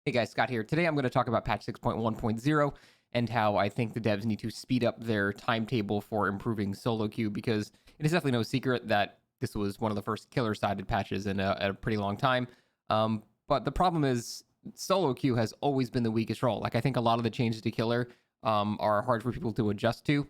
Hey guys, Scott here. Today I'm going to talk about patch 6.1.0 and how I think the devs need to speed up their timetable for improving solo queue, because it is definitely no secret that this was one of the first killer-sided patches in a pretty long time. But the problem is solo queue has always been the weakest role. Like, I think a lot of the changes to killer are hard for people to adjust to,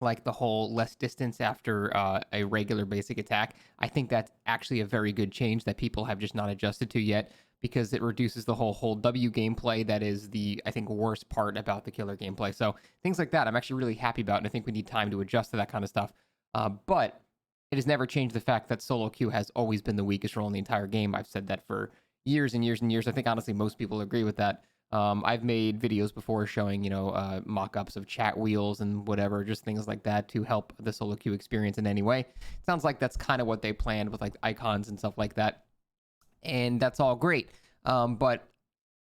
like the whole less distance after a regular basic attack. I think that's actually a very good change that people have just not adjusted to yet, because it reduces the whole hold W gameplay that is the, I think, worst part about the killer gameplay. So things like that I'm actually really happy about, and I think we need time to adjust to that kind of stuff. But it has never changed the fact that solo queue has always been the weakest role in the entire game. I've said that for years and years and years. I think honestly most people agree with that. I've made videos before showing, mock-ups of chat wheels and whatever, just things like that to help the solo queue experience in any way. It sounds like that's kind of what they planned with like icons and stuff like that. And that's all great. But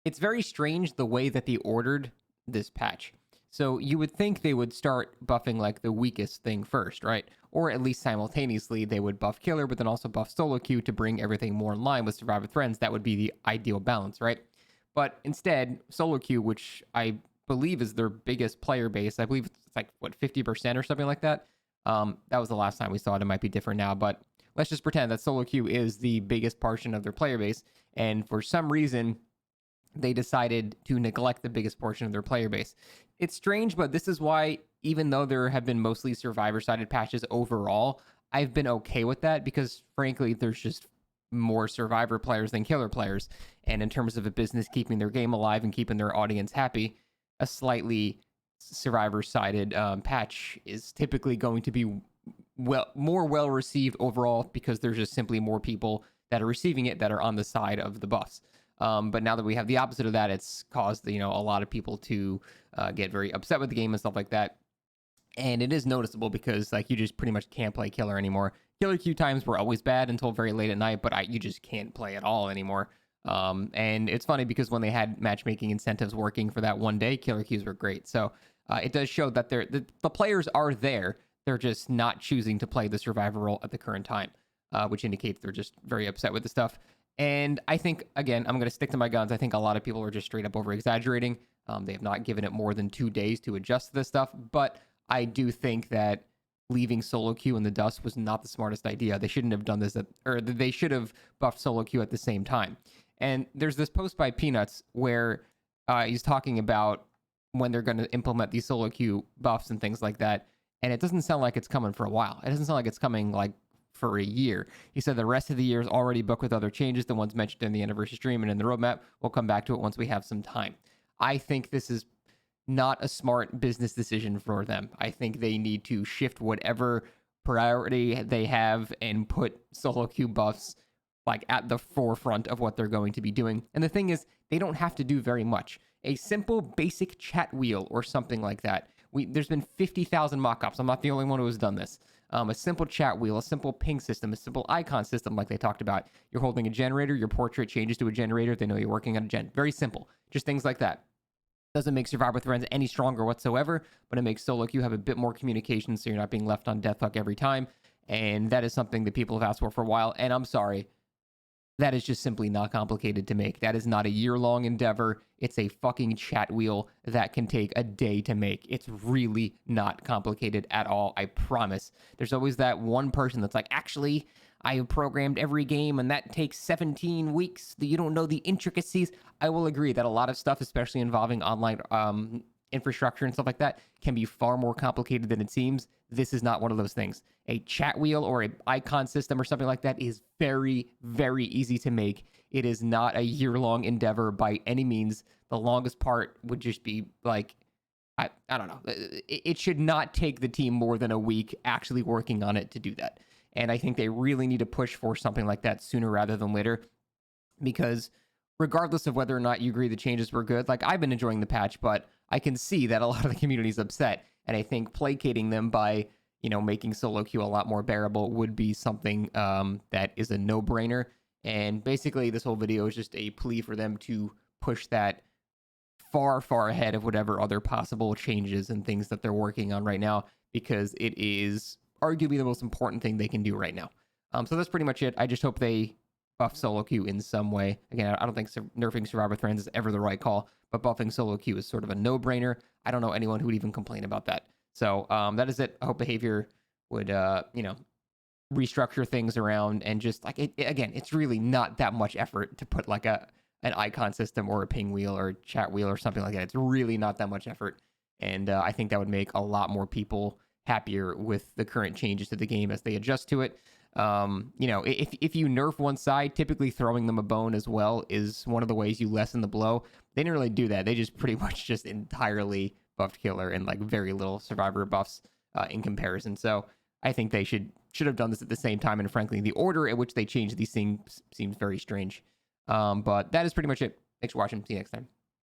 it's very strange the way that they ordered this patch. So you would think they would start buffing like the weakest thing first, right? Or at least simultaneously they would buff killer, but then also buff solo queue to bring everything more in line with Survivor Friends. That would be the ideal balance, right? But instead, solo queue, which I believe is their biggest player base, I believe it's like, what, 50% or something like that? That was the last time we saw it. It might be different now, but let's just pretend that solo queue is the biggest portion of their player base. And for some reason, they decided to neglect the biggest portion of their player base. It's strange, but this is why, even though there have been mostly survivor-sided patches overall, I've been okay with that, because frankly, there's just more survivor players than killer players. And in terms of a business keeping their game alive and keeping their audience happy, a slightly survivor-sided patch is typically going to be more well received overall, because there's just simply more people that are receiving it that are on the side of the buffs. But now that we have the opposite of that, it's caused a lot of people to get very upset with the game and stuff like that. And it is noticeable because like you just pretty much can't play killer anymore. Killer queue times were always bad until very late at night, but you just can't play at all anymore. And it's funny because when they had matchmaking incentives working for that one day, killer queues were great. So it does show that the players are there. They're just not choosing to play the survivor role at the current time, which indicates they're just very upset with the stuff. And I think, again, I'm going to stick to my guns. I think a lot of people are just straight up over exaggerating. They have not given it more than 2 days to adjust to this stuff. But I do think that leaving solo queue in the dust was not the smartest idea. They shouldn't have done this, or they should have buffed solo queue at the same time. And there's this post by Peanuts where he's talking about when they're going to implement these solo queue buffs and things like that. And it doesn't sound like it's coming for a while. It doesn't sound like it's coming like for a year. He said the rest of the year is already booked with other changes, the ones mentioned in the anniversary stream and in the roadmap. We'll come back to it once we have some time. I think this is not a smart business decision for them. I think they need to shift whatever priority they have and put solo queue buffs like at the forefront of what they're going to be doing. And the thing is, they don't have to do very much. A simple basic chat wheel or something like that. There's been 50,000 mock-ups. I'm not the only one who has done this. A simple chat wheel, a simple ping system, a simple icon system like they talked about. You're holding a generator, your portrait changes to a generator, they know you're working on a gen. Very simple. Just things like that. Doesn't make Survivor Friends any stronger whatsoever, but it makes solo queue have a bit more communication so you're not being left on death hook every time. And that is something that people have asked for a while. And I'm sorry, that is just simply not complicated to make. That is not a year-long endeavor. It's a fucking chat wheel that can take a day to make. It's really not complicated at all, I promise. There's always that one person that's like, actually, I have programmed every game and that takes 17 weeks. You don't know the intricacies. I will agree that a lot of stuff, especially involving online infrastructure and stuff like that, can be far more complicated than it seems. This is not one of those things. A chat wheel or an icon system or something like that is very, very easy to make. It is not a year-long endeavor by any means. The longest part would just be like, I don't know. It should not take the team more than a week actually working on it to do that. And I think they really need to push for something like that sooner rather than later, because regardless of whether or not you agree the changes were good, like I've been enjoying the patch, but I can see that a lot of the community is upset. And I think placating them by, making solo queue a lot more bearable would be something that is a no-brainer. And basically this whole video is just a plea for them to push that far, far ahead of whatever other possible changes and things that they're working on right now, because it is arguably the most important thing they can do right now. So that's pretty much it. I just hope they buff solo queue in some way. Again, I don't think nerfing Survivor Threads is ever the right call, but buffing solo queue is sort of a no-brainer. I don't know anyone who would even complain about that. So that is it. I hope Behavior would, restructure things around and just like again, it's really not that much effort to put like an icon system or a ping wheel or chat wheel or something like that. It's really not that much effort, and I think that would make a lot more people happier with the current changes to the game as they adjust to it. If you nerf one side, typically throwing them a bone as well is one of the ways you lessen the blow. They didn't really do that. They just pretty much just entirely buffed Killer and like very little Survivor buffs in comparison. So I think they should have done this at the same time. And frankly, the order at which they changed these things seems very strange. But that is pretty much it. Thanks for watching. See you next time.